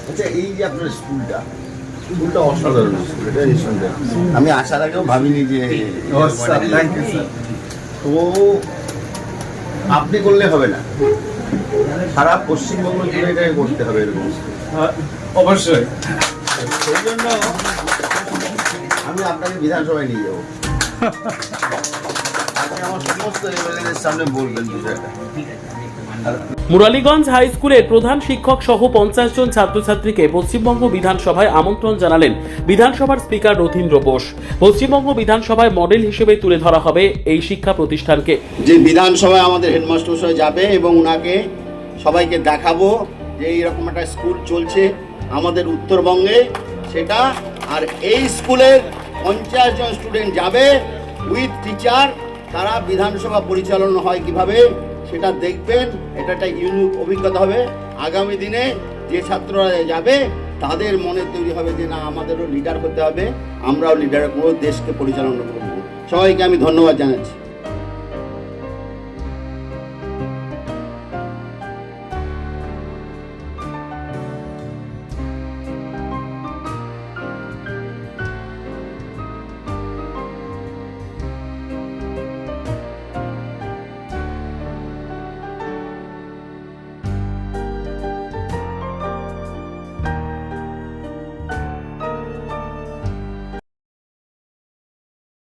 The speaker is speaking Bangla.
আচ্ছা, এই যে আপনার স্কুলটা অসাধারণ স্কুল, এটা নিঃসন্দেহে আমি আসার আগেও ভাবিনি যে থ্যাংক ইউ স্যার। তো আপনি করলে হবে না, সারা পশ্চিমবঙ্গ জুড়ে এটাকে করতে হবে এরকম স্কুল। অবশ্যই সেই জন্য আমি আপনাকে বিধানসভায় নিয়ে যাবো, আপনি আমার সমস্ত এমএলএদের সামনে বলবেন বিষয়টা। মুরালীগঞ্জ হাই স্কুলের প্রধান শিক্ষক সহ 50 জন ছাত্রছাত্রীকে পশ্চিমবঙ্গ বিধানসভায় আমন্ত্রণ জানালেন বিধানসভার স্পিকার রথীন্দ্র বোস। পশ্চিমবঙ্গ বিধানসভায় মডেল হিসেবে তুলে ধরা হবে এই শিক্ষা প্রতিষ্ঠানকে। যে বিধানসভায় আমাদের হেডমাস্টার মশাই যাবে এবং ওনাকে সবাইকে দেখাবো যে এইরকম একটা স্কুল চলছে আমাদের উত্তরবঙ্গে সেটা, আর এই স্কুলের 50 জন স্টুডেন্ট যাবে উইথ টিচার, তারা বিধানসভা পরিচালনা হয় কিভাবে সেটা দেখবেন। এটা একটা ইউনিক অভিজ্ঞতা হবে। আগামী দিনে যে ছাত্ররা যাবে তাদের মনে তৈরি হবে যে না, আমাদেরও লিডার হতে হবে, আমরাও লিডার করবো, দেশকে পরিচালনা করবো। সবাইকে আমি ধন্যবাদ জানাচ্ছি।